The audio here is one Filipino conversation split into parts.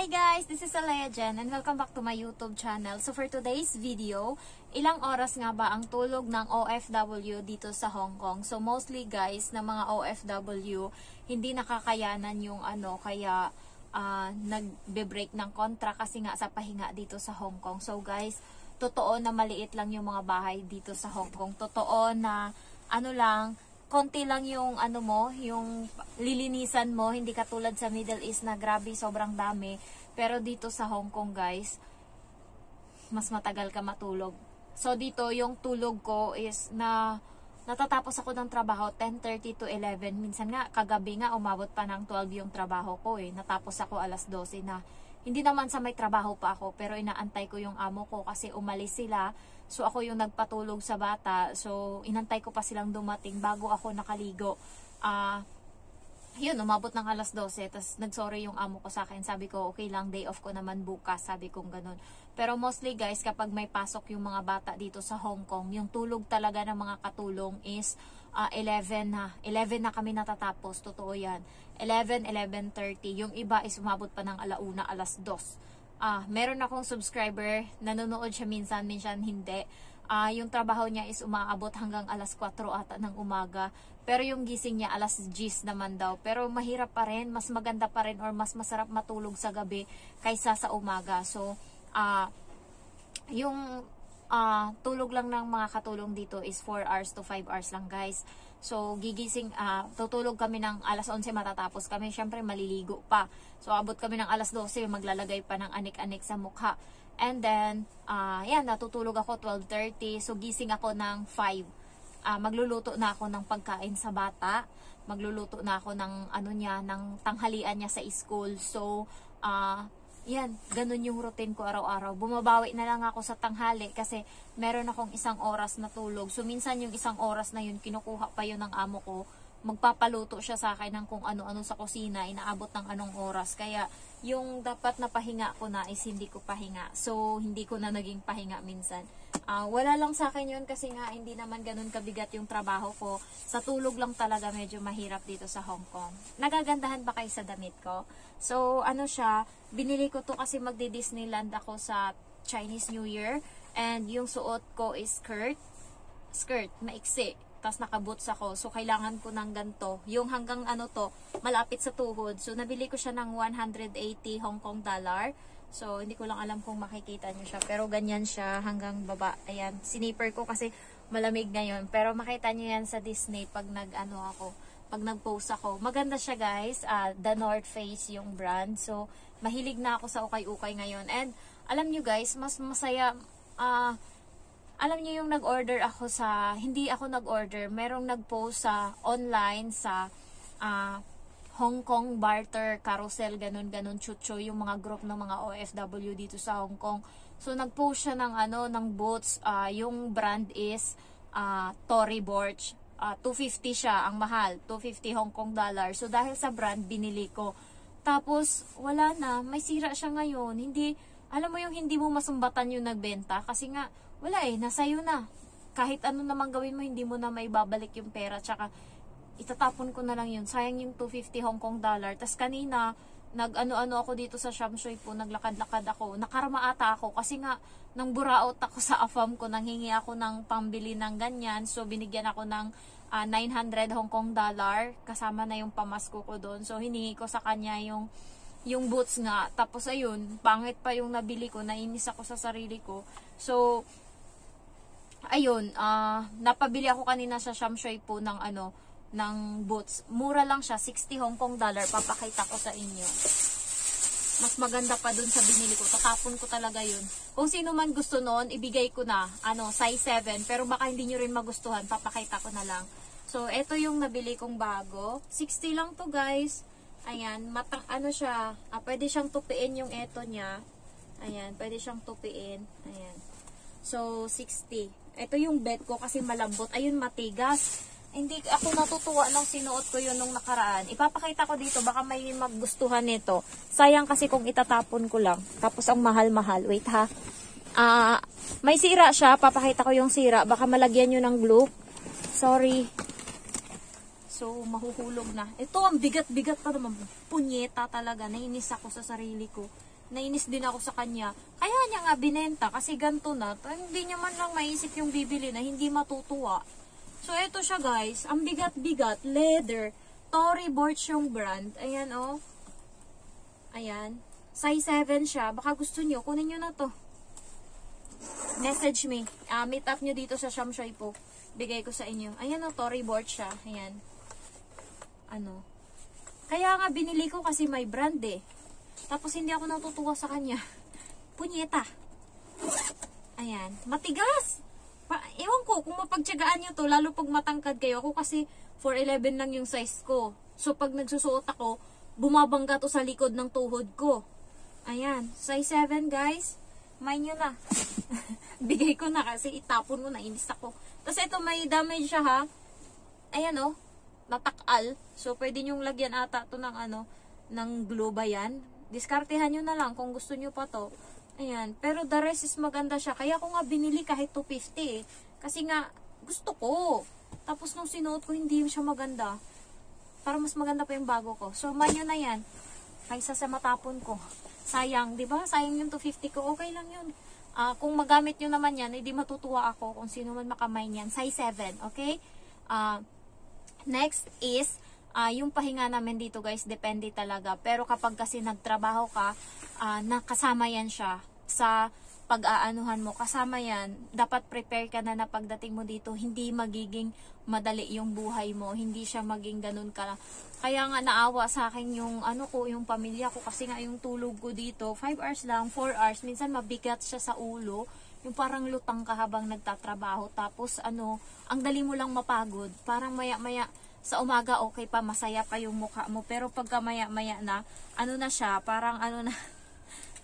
Hi guys, this is Alea Jen and welcome back to my YouTube channel. So for today's video, ilang oras nga ba ang tulog ng OFW dito sa Hong Kong? So mostly guys, na mga OFW, hindi nakakayanan yung kaya nagbe-break ng kontra kasi nga sa pahinga dito sa Hong Kong. So guys, totoo na maliit lang yung mga bahay dito sa Hong Kong. Totoo na konti lang yung yung lilinisan mo, hindi katulad sa Middle East na grabe, sobrang dami. Pero dito sa Hong Kong, guys, mas matagal ka matulog. So dito yung tulog ko is natatapos ako ng trabaho 10:30 to 11. Minsan nga kagabi nga umabot pa ng 12 yung trabaho ko eh. Natapos ako alas 12 na. Hindi naman sa may trabaho pa ako, pero inaantay ko yung amo ko kasi umalis sila. So ako yung nagpatulog sa bata. So inantay ko pa silang dumating bago ako nakaligo. Yun, umabot ng alas 12. Tapos nagsorry yung amo ko sa akin. Sabi ko, okay lang, day off ko naman bukas. Sabi kong ganun. Pero mostly guys, kapag may pasok yung mga bata dito sa Hong Kong, yung tulog talaga ng mga katulong is 11 na. 11 na kami natatapos. Totoo yan. 11, 11:30. Yung iba is umabot pa ng alauna, alas 2. Meron akong subscriber, nanonood siya minsan hindi. Yung trabaho niya is umaabot hanggang alas 4 ata ng umaga. Pero yung gising niya alas 10 naman daw. Pero mahirap pa rin, mas maganda pa rin or mas masarap matulog sa gabi kaysa sa umaga. So, yung tulog lang ng mga katulong dito is 4 hours to 5 hours lang guys. So tutulog kami ng alas 11 matatapos kami. Syempre maliligo pa. So abot kami ng alas 12, maglalagay pa ng anik-anik sa mukha. And then, yan, natutulog ako 12:30. So gising ako ng 5. Magluluto na ako ng pagkain sa bata. Magluluto na ako ng ng tanghalian niya sa school. So, yan, ganun yung routine ko araw-araw. Bumabawi na lang ako sa tanghali kasi meron akong isang oras na tulog. So, minsan yung isang oras na yun, kinukuha pa yun ng amo ko. Magpapaluto siya sa akin ng kung ano-ano sa kusina, inaabot ng anong oras. Kaya, yung dapat na pahinga ko na is hindi ko pahinga. So, hindi ko na naging pahinga minsan. Wala lang sa akin yun kasi nga hindi naman ganun kabigat yung trabaho ko. Sa tulog lang talaga medyo mahirap dito sa Hong Kong. Nagagandahan ba kayo sa damit ko? So, siya, binili ko to kasi magdi-Disneyland ako sa Chinese New Year. And yung suot ko is skirt, maiksi. Tapos naka-boots ako. So, kailangan ko ng ganito. Yung hanggang malapit sa tuhod. So, nabili ko siya ng 180 Hong Kong dollar. So, hindi ko lang alam kung makikita nyo siya. Pero ganyan siya hanggang baba. Ayan, siniper ko kasi malamig ngayon. Pero makita nyo yan sa Disney pag pag nag-post ako. Maganda siya guys. The North Face yung brand. So, mahilig na ako sa ukay-ukay ngayon. And, alam nyo guys, mas masaya, alam niyo yung nag-order ako hindi ako nag-order, merong nag-post sa online sa Hong Kong barter carousel, ganun chucho, yung mga group ng mga OFW dito sa Hong Kong. So nag-post siya ng boots, yung brand is Tory Burch. 250 siya, ang mahal, 250 Hong Kong dollar. So dahil sa brand binili ko. Tapos wala na, may sira siya ngayon. Alam mo yung hindi mo masumbatan yung nagbenta kasi nga wala nasa'yo na. Kahit ano naman gawin mo, hindi mo na maibabalik yung pera. Tsaka, itatapon ko na lang yun. Sayang yung 250 Hong Kong dollar. Tas kanina, ako dito sa Sham Shui po, naglakad-lakad ako. Nakarama ata ako kasi nga, nang buraot ako sa AFAM ko, nanghingi ako ng pambili ng ganyan. So, binigyan ako ng 900 Hong Kong dollar. Kasama na yung pamasko ko doon. So, hiningi ko sa kanya yung boots nga. Tapos ayun, pangit pa yung nabili ko. Nainis ako sa sarili ko. So, ayun, napabili ako kanina sa Sham Shui po ng boots. Mura lang siya, 60 Hong Kong dollar. Papakita ko sa inyo. Mas maganda pa dun sa binili ko. Tatapon ko talaga yun. Kung sino man gusto noon, ibigay ko na, size 7. Pero baka hindi nyo rin magustuhan, papakita ko na lang. So, ito yung nabili kong bago. 60 lang to guys. Ayan, siya, pwede siyang tupiin yung eto niya. Ayan, pwede siyang tupiin. Ayan. So, 60. Ito yung bed ko kasi malambot. Ayun, matigas. Hindi ako natutuwa nung sinuot ko yun nung nakaraan. Ipapakita ko dito, baka may magustuhan nito. Sayang kasi kung itatapon ko lang. Tapos ang mahal-mahal. Wait ha. May sira siya. Papakita ko yung sira. Baka malagyan nyo ng glue. Sorry. So, mahuhulog na. Ito, ang bigat-bigat pa naman. Punyeta talaga. Nainis ako sa sarili ko. nainis din ako sa kanya. Kaya niya nga binenta kasi ganito na. Hindi niya man lang maisip yung bibili na hindi matutuwa. So, ito siya guys. Ang bigat-bigat. Leather. Tory Burch yung brand. Ayan oh. Ayan. Size 7 siya. Baka gusto nyo. Kunin nyo na to. Message me. Meet up nyo dito sa Shamshoy po. Bigay ko sa inyo. Ayan o, Tory Burch siya. Ayan. Ano. Kaya nga binili ko kasi may brand eh. Tapos hindi ako natutuwa sa kanya. Punyeta. Ayan. Matigas. Ewan ko kung mapagtyagaan nyo to. Lalo pag matangkad kayo. Ako kasi 4'11 lang yung size ko. So pag nagsusuot ako, bumabangga to sa likod ng tuhod ko. Ayan. Size 7 guys. May nyo na. Bigay ko na kasi itapon mo na. Inis ako. Tapos ito may damage siya ha. Ayan o. Natakal. So pwede nyong lagyan ata to ng ano. Ng glue ba yan. Diskartehan nyo na lang kung gusto nyo pa to. Ayan. Pero the rest is maganda siya. Kaya ko nga binili kahit 250 eh. Kasi nga gusto ko. Tapos nung sinuot ko hindi siya maganda. Para mas maganda pa yung bago ko. So may nyo na yan. Kaysa sa matapon ko. Sayang, di ba? Sayang yung 250 ko. Okay lang yun. Kung magamit nyo naman yan, hindi matutuwa ako kung sino man makamay niyan. Size 7, okay? Next is, yung pahinga namin dito guys, depende talaga. Pero kapag kasi nagtrabaho ka, nakasama yan siya sa pag-aanuhan mo. Kasama yan, dapat prepare ka na na pagdating mo dito, hindi magiging madali yung buhay mo. Hindi siya maging ganun ka. Kaya nga naawa sa akin yung ano ko, yung pamilya ko. Kasi nga yung tulog ko dito, 5 hours lang, 4 hours. Minsan mabigat siya sa ulo. Yung parang lutang ka habang nagtatrabaho. Tapos ano, ang dali mo lang mapagod. Parang maya-maya sa umaga okay pa, masaya pa yung mukha mo. Pero pagka maya-maya na, ano na siya, parang ano na,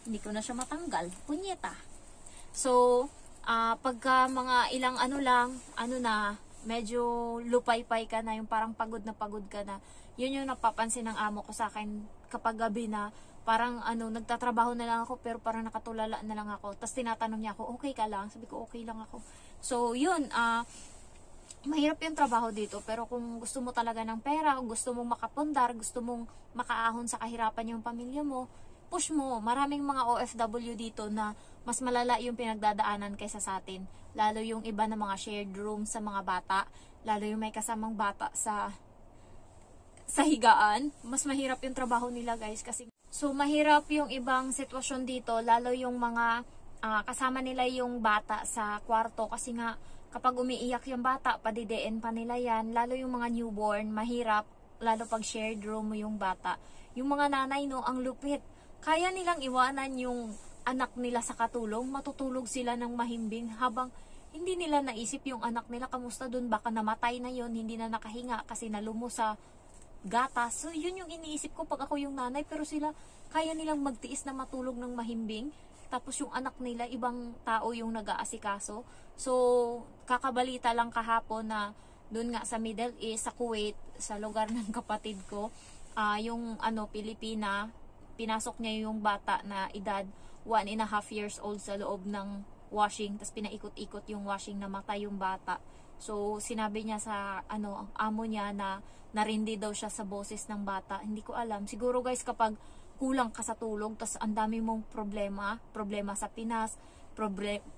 hindi ko na siya matanggal. Punyeta. So, pagka mga ilang ano lang, ano na, medyo lupay-pay ka na, yung parang pagod ka na. Yun yung napapansin ng amo ko sa akin kapag gabi na, parang ano, nagtatrabaho na lang ako pero parang nakatulala na lang ako. Tapos tinatanong niya ako, okay ka lang? Sabi ko, okay lang ako. So, yun, mahirap yung trabaho dito. Pero kung gusto mo talaga ng pera, kung gusto mong makapundar, gusto mong makaahon sa kahirapan yung pamilya mo, push mo. Maraming mga OFW dito na mas malala yung pinagdadaanan kaysa sa atin. Lalo yung iba na mga shared room sa mga bata. Lalo yung may kasamang bata sa higaan. Mas mahirap yung trabaho nila guys. Kasi so mahirap yung ibang sitwasyon dito. Lalo yung mga kasama nila yung bata sa kwarto. Kasi nga kapag umiiyak yung bata, padidein pa nila yan. Lalo yung mga newborn, mahirap. Lalo pag shared room mo yung bata. Yung mga nanay no, ang lupit. Kaya nilang iwanan yung anak nila sa katulong, matutulog sila ng mahimbing habang hindi nila naisip yung anak nila kamusta dun, baka namatay na yon, hindi na nakahinga kasi nalumo sa gatas. So yun yung iniisip ko pag ako yung nanay, pero sila kaya nilang magtiis na matulog ng mahimbing, tapos yung anak nila ibang tao yung nag-aasikaso. So kakabalita lang kahapon na dun nga sa Middle East, sa Kuwait, sa lugar ng kapatid ko, yung ano, Pilipina, pinasok niya yung bata na edad 1.5 years old sa loob ng washing, tapos pinaikot-ikot yung washing, namatay yung bata. So sinabi niya sa ano, amo niya na narindi daw siya sa boses ng bata. Hindi ko alam, siguro guys kapag kulang ka sa tulog, tapos ang dami mong problema sa Pinas,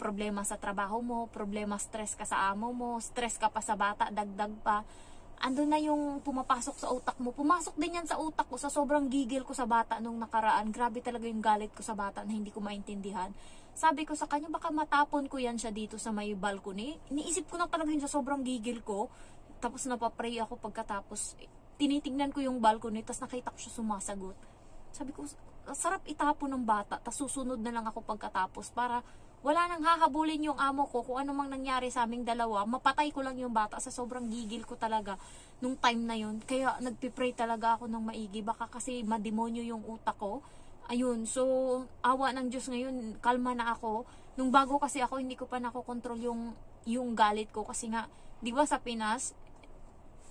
problema sa trabaho mo, problema, stress ka sa amo mo, stress ka pa sa bata, dagdag pa, andun na yung pumapasok sa utak mo. Pumasok din yan sa utak ko sa sobrang gigil ko sa bata nung nakaraan. Grabe talaga yung galit ko sa bata na hindi ko maintindihan. Sabi ko sa kanya, baka matapon ko yan siya dito sa may balcony. Iniisip ko na talaga yun sa sobrang gigil ko. Tapos napapray ako pagkatapos. Tinitingnan ko yung balcony, tapos nakita ko siya sumasagot. Sabi ko, sarap itapon ng bata, tapos susunod na lang ako pagkatapos para wala nang hahabulin yung amo ko kung ano mang nangyari sa aming dalawa. Mapatay ko lang yung bata sa sobrang gigil ko talaga nung time na yun. Kaya nagpipray talaga ako ng maigi. Baka kasi mademonyo yung utak ko. Ayun, so awa ng Diyos ngayon, kalma na ako. Nung bago kasi ako, hindi ko pa nakokontrol yung galit ko. Kasi nga, di ba sa Pinas,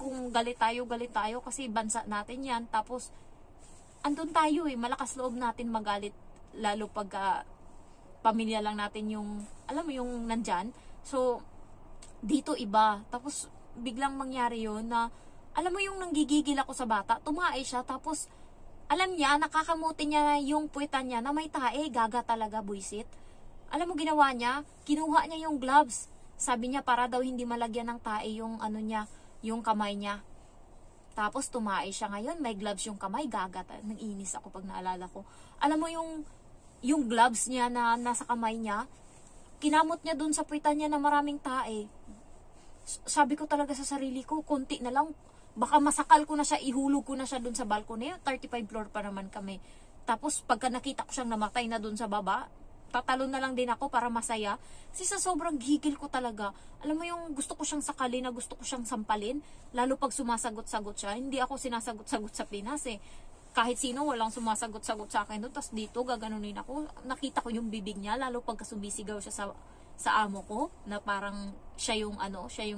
kung galit tayo kasi bansa natin yan. Tapos, andun tayo malakas loob natin magalit. Lalo pag pamilya lang natin yung, alam mo yung nandyan. So, dito iba. Tapos, biglang mangyari yun na, alam mo yung nanggigigil ako sa bata, tumae siya, tapos, Alam niya, nakakamuti niya yung puwitan niya na may tae. Gaga talaga, buisit. Alam mo ginawa niya? Kinuha niya yung gloves. Sabi niya para daw hindi malagyan ng tae yung ano niya, yung kamay niya. Tapos tumae siya ngayon, may gloves yung kamay. Gaga. Nang-inis ako pag naalala ko. Alam mo yung gloves niya na nasa kamay niya, kinamot niya dun sa puwitan niya na maraming tae. Sabi ko talaga sa sarili ko, konti na lang, baka masakal ko na siya, ihulog ko na siya dun sa balcony. 35 floor pa naman kami. Tapos pagka nakita ko siyang namatay na dun sa baba, tatalon na lang din ako para masaya. Kasi sa sobrang gigil ko talaga, alam mo yung gusto ko siyang sakalin, na gusto ko siyang sampalin, lalo pag sumasagot-sagot siya. Hindi ako sinasagot-sagot sa Pinas eh. Kahit sino, walang sumasagot-sagot sa akin doon. Tapos dito, gaganunin ako. Nakita ko yung bibig niya, lalo pagka sumisigaw siya sa amo ko, na parang siya yung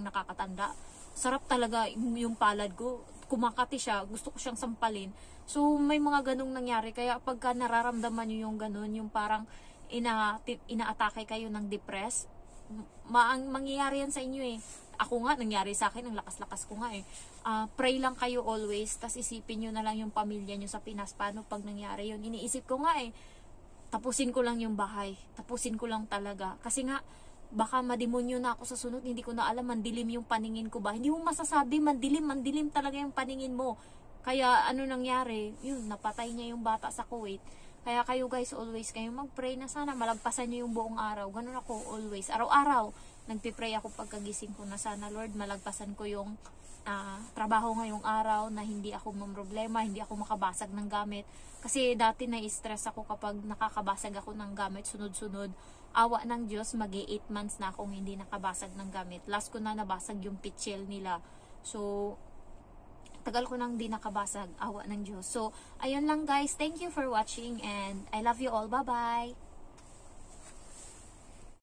nakakatanda. Sarap talaga yung palad ko. Kumakati siya, gusto ko siyang sampalin. So, may mga ganong nangyari. Kaya pagka nararamdaman nyo yung ganon, yung parang inaatake kayo ng depress, mangyayari yan sa inyo eh. Ako nga, nangyari sa akin, ang lakas-lakas ko nga eh. Pray lang kayo always, tas isipin nyo na lang yung pamilya nyo sa Pinas. Paano pag nangyari yun? Iniisip ko nga eh, tapusin ko lang yung bahay. Tapusin ko lang talaga. Kasi nga, baka mademonyo na ako sa sunod, hindi ko na alam, mandilim yung paningin ko ba. Hindi mo masasabi, mandilim talaga yung paningin mo. Kaya ano nangyari, yun, napatay niya yung bata sa Kuwait. Kaya kayo guys, always kayo mag-pray na sana malagpasan niyo yung buong araw. Ganun ako always. Araw-araw, nagpipray ako pagkagising ko na sana, Lord, malagpasan ko yung trabaho ngayong araw, na hindi ako mamroblema, hindi ako makabasag ng gamit. Kasi dati na-stress ako kapag nakakabasag ako ng gamit sunod-sunod. Awa ng Diyos, mag-8 months na akong hindi nakabasag ng gamit. Last ko na nabasag yung pitchel nila. So, tagal ko nang di nakabasag. Awa ng Diyos. So, ayun lang guys. Thank you for watching and I love you all. Bye-bye!